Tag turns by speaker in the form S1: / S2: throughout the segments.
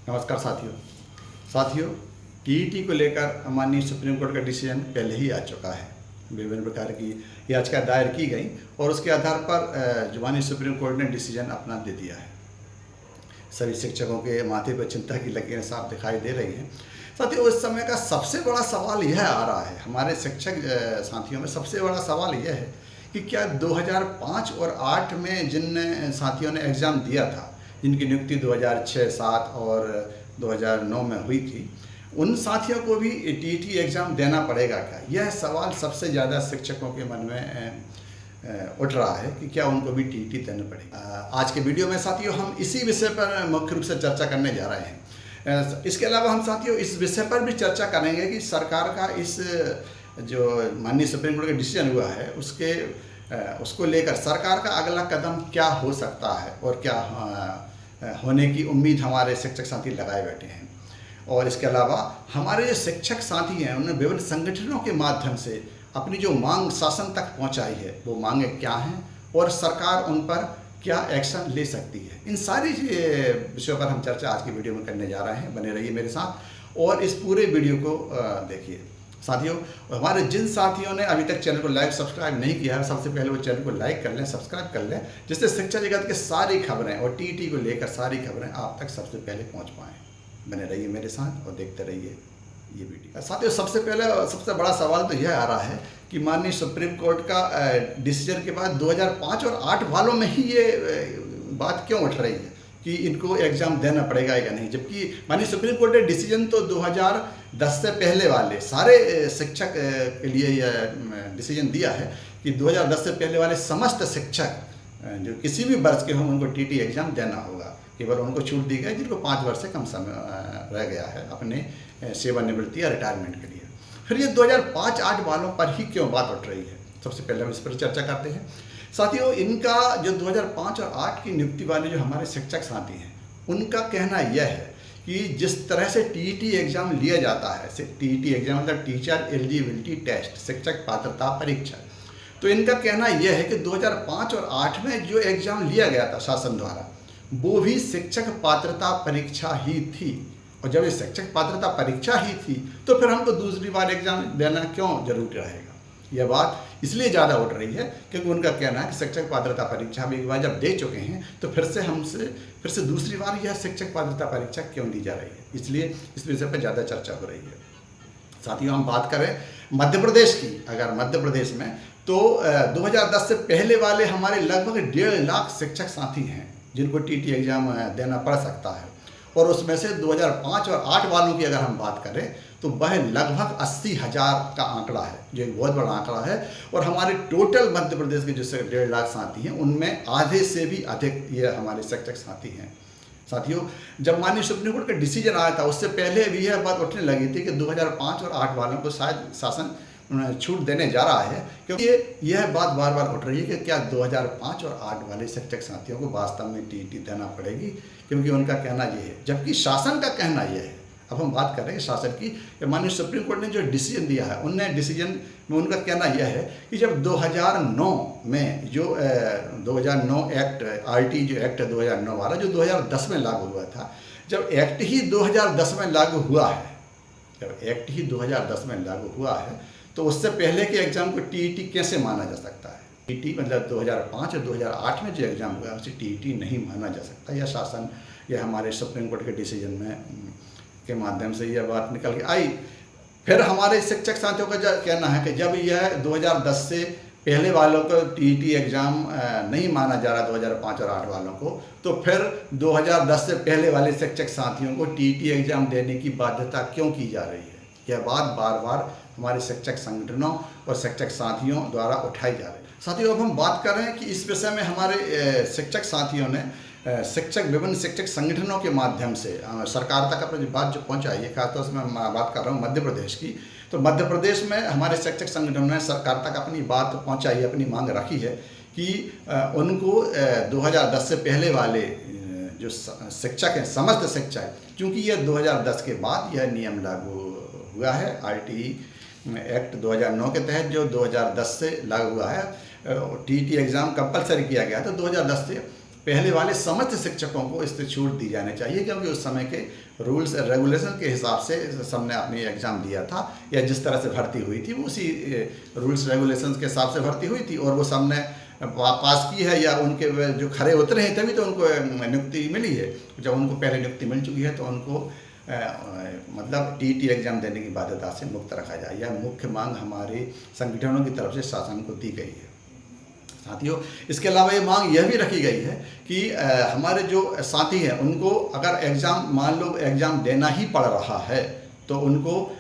S1: नमस्कार साथियों, टीईटी को लेकर माननीय सुप्रीम कोर्ट का डिसीजन पहले ही आ चुका है। विभिन्न प्रकार की याचिका दायर की गई और उसके आधार पर माननीय सुप्रीम कोर्ट ने डिसीजन अपना दे दिया है। सभी शिक्षकों के माथे पर चिंता की लकीरें साफ दिखाई दे रही हैं। साथियों, इस समय का सबसे बड़ा सवाल यह आ रहा है, हमारे शिक्षक साथियों में सबसे बड़ा सवाल यह है कि क्या 2005 और 8 में जिन साथियों ने एग्ज़ाम दिया था, जिनकी नियुक्ति 2006, 7 और 2009 में हुई थी, उन साथियों को भी टीईटी एग्ज़ाम देना पड़ेगा क्या? यह सवाल सबसे ज़्यादा शिक्षकों के मन में उठ रहा है कि क्या उनको भी टीईटी देना पड़ेगा। आज के वीडियो में साथियों हम इसी विषय पर मुख्य रूप से चर्चा करने जा रहे हैं। इसके अलावा हम साथियों इस विषय पर भी चर्चा करेंगे कि सरकार का इस जो माननीय सुप्रीम कोर्ट का डिसीजन हुआ है उसको लेकर सरकार का अगला कदम क्या हो सकता है और क्या होने की उम्मीद हमारे शिक्षक साथी लगाए बैठे हैं। और इसके अलावा हमारे जो शिक्षक साथी हैं उन्होंने विभिन्न संगठनों के माध्यम से अपनी जो मांग शासन तक पहुंचाई है, वो मांगें क्या हैं और सरकार उन पर क्या एक्शन ले सकती है। इन सारी विषयों पर हम चर्चा आज की वीडियो में करने जा रहे हैं। बने रहिए मेरे साथ और इस पूरे वीडियो को देखिए। साथियों, हमारे जिन साथियों ने अभी तक चैनल को लाइक सब्सक्राइब नहीं किया है, सबसे पहले वो चैनल को लाइक कर लें, सब्सक्राइब कर लें, जिससे शिक्षा जगत के सारी खबरें और टीईटी को लेकर सारी खबरें आप तक सबसे पहले पहुंच पाएँ। बने रहिए मेरे साथ और देखते रहिए ये वीडियो। साथियों, सबसे बड़ा सवाल तो यह आ रहा है कि माननीय सुप्रीम कोर्ट का डिसीजन के बाद 2005 और 8 वालों में ही ये बात क्यों उठ रही है कि इनको एग्ज़ाम देना पड़ेगा या नहीं, जबकि माननीय सुप्रीम कोर्ट ने डिसीजन तो 2010 से पहले वाले सारे शिक्षक के लिए यह डिसीजन दिया है कि 2010 से पहले वाले समस्त शिक्षक जो किसी भी वर्ष के हों उनको टीटी एग्ज़ाम देना होगा। केवल उनको छूट दी गई जिनको 5 वर्ष से कम समय रह गया है अपने सेवानिवृत्ति या रिटायरमेंट के लिए। फिर ये 2005-8 वालों पर ही क्यों बात उठ रही है, सबसे पहले हम इस पर चर्चा करते हैं। साथियों, इनका जो 2005 और 8 की नियुक्ति वाले जो हमारे शिक्षक साथी हैं, उनका कहना यह है कि जिस तरह से टीईटी एग्ज़ाम लिया जाता है, टीईटी एग्ज़ाम मतलब टीचर एलिजिबिलिटी टेस्ट, शिक्षक पात्रता परीक्षा, तो इनका कहना यह है कि 2005 और 8 में जो एग्ज़ाम लिया गया था शासन द्वारा, वो भी शिक्षक पात्रता परीक्षा ही थी। और जब ये शिक्षक पात्रता परीक्षा ही थी तो फिर हमको दूसरी बार एग्ज़ाम देना क्यों जरूरी रहेगा। यह बात इसलिए ज़्यादा उठ रही है क्योंकि उनका कहना है कि शिक्षक पात्रता परीक्षा हम एक बार जब दे चुके हैं तो फिर से दूसरी बार यह शिक्षक पात्रता परीक्षा क्यों दी जा रही है, इसलिए इस विषय पर ज़्यादा चर्चा हो रही है। साथियों, हम बात करें मध्य प्रदेश की, अगर मध्य प्रदेश में तो 2010 से पहले वाले हमारे लगभग 1.5 लाख शिक्षक साथी हैं जिनको टीटी एग्ज़ाम देना पड़ सकता है। और उसमें से 2005 और 8 वालों की अगर हम बात करें तो वह लगभग 80,000 का आंकड़ा है, जो एक बहुत बड़ा आंकड़ा है। और हमारे टोटल मध्य प्रदेश के जो 1.5 लाख साथी हैं उनमें आधे से भी अधिक ये हमारे शिक्षक साथी हैं। साथियों, जब माननीय सुप्रीम कोर्ट का डिसीजन आया था उससे पहले भी यह बात उठने लगी थी कि 2005 और 8 वालों को शायद शासन छूट देने जा रहा है, क्योंकि यह बात बार बार उठ रही है कि क्या 2005 और 8 वाले शिक्षक साथियों को वास्तव में टीईटी देना पड़ेगी, क्योंकि उनका कहना यह है, जबकि शासन का कहना यह है। अब हम बात कर रहे हैं शासन की। माननीय सुप्रीम कोर्ट ने जो डिसीजन दिया है, उनने डिसीजन में उनका कहना यह है कि जब 2009 में जो 2009 एक्ट आरटी जो एक्ट है 2009 वाला जो 2010 में लागू हुआ था, जब एक्ट ही 2010 में लागू हुआ है, तो उससे पहले के एग्ज़ाम को टीईटी कैसे माना जा सकता है। टीईटी मतलब 2005 और 2008 में जो एग्ज़ाम हुआ है उसे टीईटी नहीं माना जा सकता। यह शासन यह हमारे सुप्रीम कोर्ट के डिसीजन में के माध्यम से यह बात निकल के आई। फिर हमारे शिक्षक साथियों का कहना है कि जब यह 2010 से पहले वालों को टीईटी एग्ज़ाम नहीं माना जा रहा 2005 और 8 वालों को, तो फिर 2010 से पहले वाले शिक्षक साथियों को टीईटी एग्ज़ाम देने की बाध्यता क्यों की जा रही है। यह बात बार बार हमारे शिक्षक संगठनों और शिक्षक साथियों द्वारा उठाई जा रही है। साथियों, अब हम बात कर रहे हैं कि इस विषय में हमारे शिक्षक साथियों ने विभिन्न शिक्षक संगठनों के माध्यम से सरकार तक अपनी बात जो पहुंचाई है। खासतौर से मैं बात कर रहा हूं मध्य प्रदेश की, तो मध्य प्रदेश में हमारे शिक्षक संगठनों ने सरकार तक अपनी बात पहुंचाई है, अपनी मांग रखी है कि उनको 2010 से पहले वाले जो शिक्षक हैं, समस्त शिक्षक, क्योंकि यह 2010 के बाद यह नियम लागू हुआ है, आरटी एक्ट 2009 के तहत जो 2010 से लागू हुआ है, टीईटी एग्ज़ाम कंपलसरी किया गया था 2010 से। पहले वाले समस्त शिक्षकों को इससे छूट दी जानी चाहिए, क्योंकि उस समय के रूल्स रेगुलेशन के हिसाब से सबने अपनी एग्ज़ाम दिया था, या जिस तरह से भर्ती हुई थी वो उसी रूल्स रेगुलेशन के हिसाब से भर्ती हुई थी, और वो सबने पास की है, या उनके जो खरे उतरे हैं तभी तो उनको नियुक्ति मिली है। जब उनको पहले नियुक्ति मिल चुकी है तो उनको मतलब टीईटी एग्ज़ाम देने की बाध्यता से मुक्त रखा जाए। यह मुख्य मांग हमारे संगठनों की तरफ से शासन को दी गई है। साथियों, इसके अलावा ये मांग यह भी रखी गई है कि हमारे जो साथी हैं उनको अगर एग्ज़ाम, मान लो एग्ज़ाम देना ही पड़ रहा है, तो उनको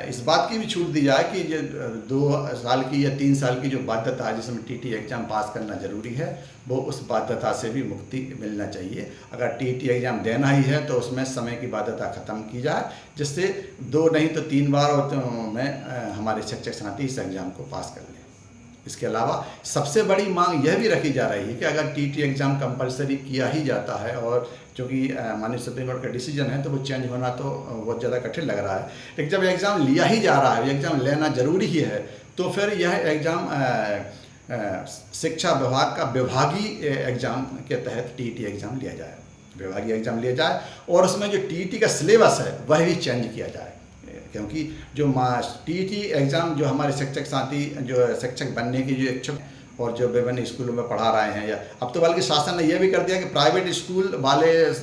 S1: इस बात की भी छूट दी जाए कि जो 2 साल की या 3 साल की जो बाध्यता है जिसमें टीटी एग्ज़ाम पास करना ज़रूरी है, वो उस बाध्यता से भी मुक्ति मिलना चाहिए। अगर टीटी एग्ज़ाम देना ही है तो उसमें समय की बाध्यता ख़त्म की जाए, जिससे 2 नहीं तो 3 बार में हमारे शिक्षक साथी इस एग्ज़ाम को पास कर लें। इसके अलावा सबसे बड़ी मांग यह भी रखी जा रही है कि अगर टीटी एग्ज़ाम कंपलसरी किया ही जाता है, और चूँकि माननीय सुप्रीम कोर्ट का डिसीजन है तो वो चेंज होना तो बहुत ज़्यादा कठिन लग रहा है, लेकिन जब एग्ज़ाम लिया ही जा रहा है, एग्ज़ाम लेना ज़रूरी ही है, तो फिर यह एग्ज़ाम शिक्षा विभाग का विभागीय एग्ज़ाम के तहत टीटी एग्ज़ाम लिया जाए, विभागीय एग्ज़ाम लिया जाए, और उसमें जो टीटी का सिलेबस है वह भी चेंज किया जाए, क्योंकि जो टीटी एग्ज़ाम जो हमारे शिक्षक साथी जो शिक्षक बनने की जो इच्छुक और जो विभिन्न स्कूलों में पढ़ा रहे हैं, या अब तो बल्कि शासन ने यह भी कर दिया कि प्राइवेट स्कूल वाले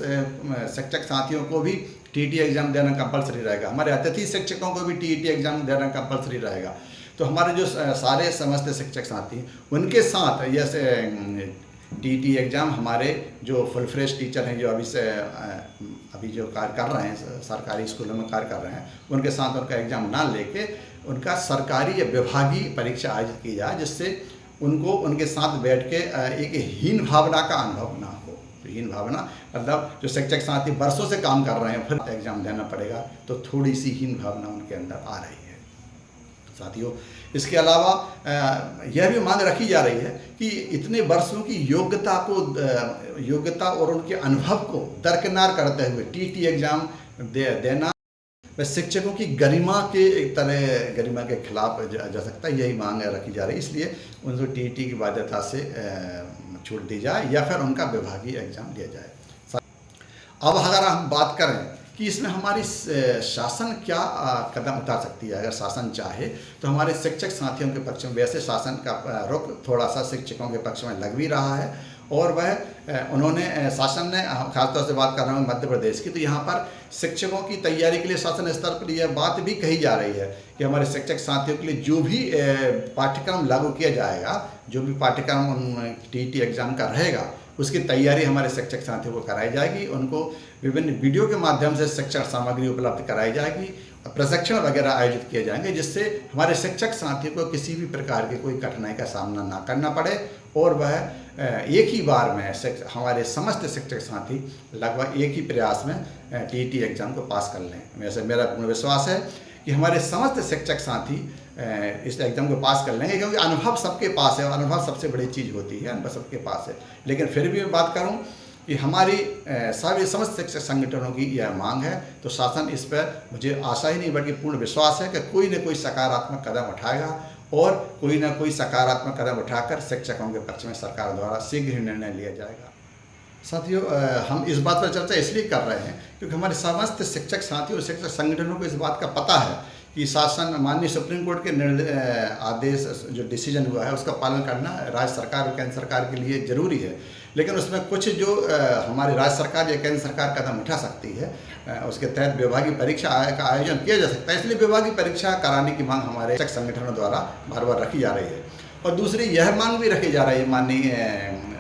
S1: शिक्षक साथियों को भी टीटी एग्ज़ाम देना कंपलसरी रहेगा, हमारे अतिथि शिक्षकों को भी टीटी एग्ज़ाम देना कंपलसरी रहेगा। तो हमारे जो सारे समस्त शिक्षक साथी उनके साथ जैसे टीटी एग्ज़ाम हमारे जो फुल फ्रेश टीचर हैं जो अभी जो कार्य कर रहे हैं, सरकारी स्कूलों में कार्य कर रहे हैं, उनके साथ उनका एग्ज़ाम ना लेके उनका सरकारी या विभागीय परीक्षा आयोजित की जाए, जिससे उनको उनके साथ बैठ के एक हीन भावना का अनुभव ना हो। तो हीन भावना मतलब जो शिक्षक साथी वर्षों से काम कर रहे हैं फिर एग्ज़ाम देना पड़ेगा, तो थोड़ी सी हीन भावना उनके अंदर आ रही है। साथियों, इसके अलावा यह भी मांग रखी जा रही है कि इतने वर्षों की योग्यता और उनके अनुभव को दरकिनार करते हुए टीटी एग्ज़ाम देना शिक्षकों की गरिमा के खिलाफ जा सकता है, यही मांग रखी जा रही है। इसलिए उनको टीटी की बाध्यता से छूट दी जाए, या फिर उनका विभागीय एग्ज़ाम लिया जाए। अब अगर हम बात करें कि इसमें हमारी शासन क्या कदम उठा सकती है, अगर शासन चाहे तो हमारे शिक्षक साथियों के पक्ष में, वैसे शासन का रुख थोड़ा सा शिक्षकों के पक्ष में लग भी रहा है, और वह उन्होंने शासन ने, खासतौर से बात कर रहा हूँ मध्य प्रदेश की, तो यहाँ पर शिक्षकों की तैयारी के लिए शासन स्तर पर यह बात भी कही जा रही है कि हमारे शिक्षक साथियों के लिए जो भी पाठ्यक्रम लागू किया जाएगा, जो भी पाठ्यक्रम टीटी एग्ज़ाम का रहेगा, उसकी तैयारी हमारे शिक्षक साथियों को कराई जाएगी। उनको विभिन्न वीडियो के माध्यम से शिक्षण सामग्री उपलब्ध कराई जाएगी, प्रशिक्षण वगैरह आयोजित किए जाएंगे, जिससे हमारे शिक्षक साथियों को किसी भी प्रकार की कोई कठिनाई का सामना ना करना पड़े, और वह एक ही बार में हमारे समस्त शिक्षक साथी लगभग एक ही प्रयास में टीटी एग्ज़ाम को पास कर लें। वैसे मेरा पूर्ण विश्वास है कि हमारे समस्त शिक्षक साथी इस एग्ज़ाम को पास कर लेंगे, क्योंकि अनुभव सबके पास है, और अनुभव सबसे बड़ी चीज़ होती है, अनुभव सबके पास है। लेकिन फिर भी मैं बात करूं कि हमारी सभी समस्त शिक्षक संगठनों की यह मांग है, तो शासन इस पर, मुझे आशा ही नहीं बल्कि पूर्ण विश्वास है कि कोई न कोई सकारात्मक कदम उठाएगा, और कोई ना कोई सकारात्मक कदम उठाकर शिक्षकों के पक्ष में सरकार द्वारा शीघ्र ही निर्णय लिया जाएगा। साथियों, हम इस बात पर चर्चा इसलिए कर रहे हैं क्योंकि हमारे समस्त शिक्षक साथियों और शिक्षक संगठनों को इस बात का पता है कि शासन, माननीय सुप्रीम कोर्ट के आदेश जो डिसीजन हुआ है उसका पालन करना राज्य सरकार और केंद्र सरकार के लिए ज़रूरी है, लेकिन उसमें कुछ जो हमारी राज्य सरकार या केंद्र सरकार कदम उठा सकती है, उसके तहत विभागीय परीक्षा का आयोजन किया जा सकता है। इसलिए विभागीय परीक्षा कराने की मांग हमारे शिक्षक संगठनों द्वारा बार बार रखी जा रही है। और दूसरी यह मांग भी रखी जा रही है माननीय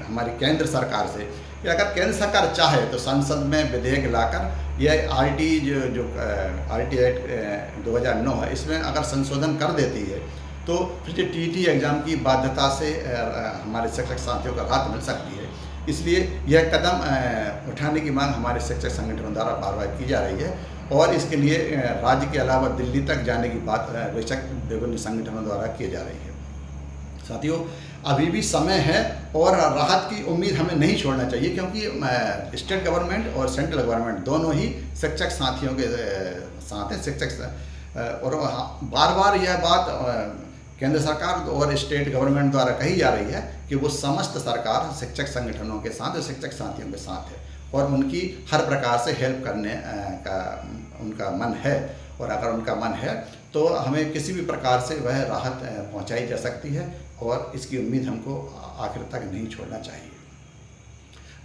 S1: हमारी केंद्र सरकार से कि अगर केंद्र सरकार चाहे तो संसद में विधेयक लाकर यह आरटी आरटी एक्ट 2009 है, इसमें अगर संशोधन कर देती है तो फिर जो टीटी एग्ज़ाम की बाध्यता से हमारे शिक्षक साथियों का राहत मिल सकती है। इसलिए यह कदम उठाने की मांग हमारे शिक्षक संगठनों द्वारा बार बार की जा रही है, और इसके लिए राज्य के अलावा दिल्ली तक जाने की बात विभिन्न संगठनों द्वारा की जा रही है। साथियों, अभी भी समय है और राहत की उम्मीद हमें नहीं छोड़ना चाहिए, क्योंकि स्टेट गवर्नमेंट और सेंट्रल गवर्नमेंट दोनों ही शिक्षक साथियों के साथ हैं। शिक्षक और बार बार यह बात केंद्र सरकार और स्टेट गवर्नमेंट द्वारा कही जा रही है कि वो समस्त सरकार शिक्षक संगठनों के साथ और शिक्षक साथियों के साथ है और उनकी हर प्रकार से हेल्प करने का उनका मन है। और अगर उनका मन है तो हमें किसी भी प्रकार से वह राहत पहुंचाई जा सकती है और इसकी उम्मीद हमको आखिर तक नहीं छोड़ना चाहिए।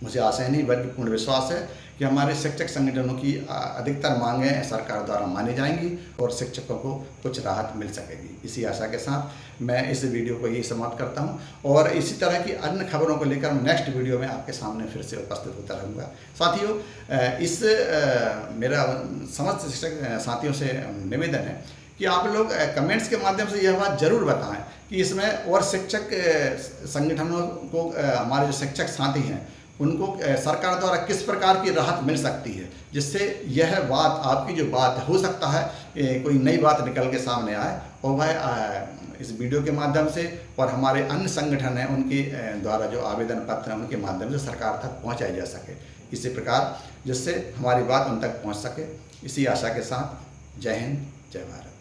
S1: मुझे आशा नहीं बल्कि पूर्ण विश्वास है कि हमारे शिक्षक संगठनों की अधिकतर मांगें सरकार द्वारा मानी जाएंगी और शिक्षकों को कुछ राहत मिल सकेगी। इसी आशा के साथ मैं इस वीडियो को यही समाप्त करता हूं और इसी तरह की अन्य खबरों को लेकर नेक्स्ट वीडियो में आपके सामने फिर से उपस्थित होता रहूँगा। साथियों, इस मेरा समस्त शिक्षक साथियों से निवेदन है कि आप लोग कमेंट्स के माध्यम से यह बात ज़रूर बताएं कि इसमें और शिक्षक संगठनों को हमारे जो शिक्षक साथी हैं उनको सरकार द्वारा किस प्रकार की राहत मिल सकती है, जिससे यह बात आपकी जो बात हो सकता है कोई नई बात निकल के सामने आए और वह इस वीडियो के माध्यम से और हमारे अन्य संगठन हैं उनके द्वारा जो आवेदन पत्र हैं उनके माध्यम से सरकार तक पहुंचाई जा सके। इसी प्रकार जिससे हमारी बात उन तक पहुंच सके। इसी आशा के साथ जय हिंद, जय भारत।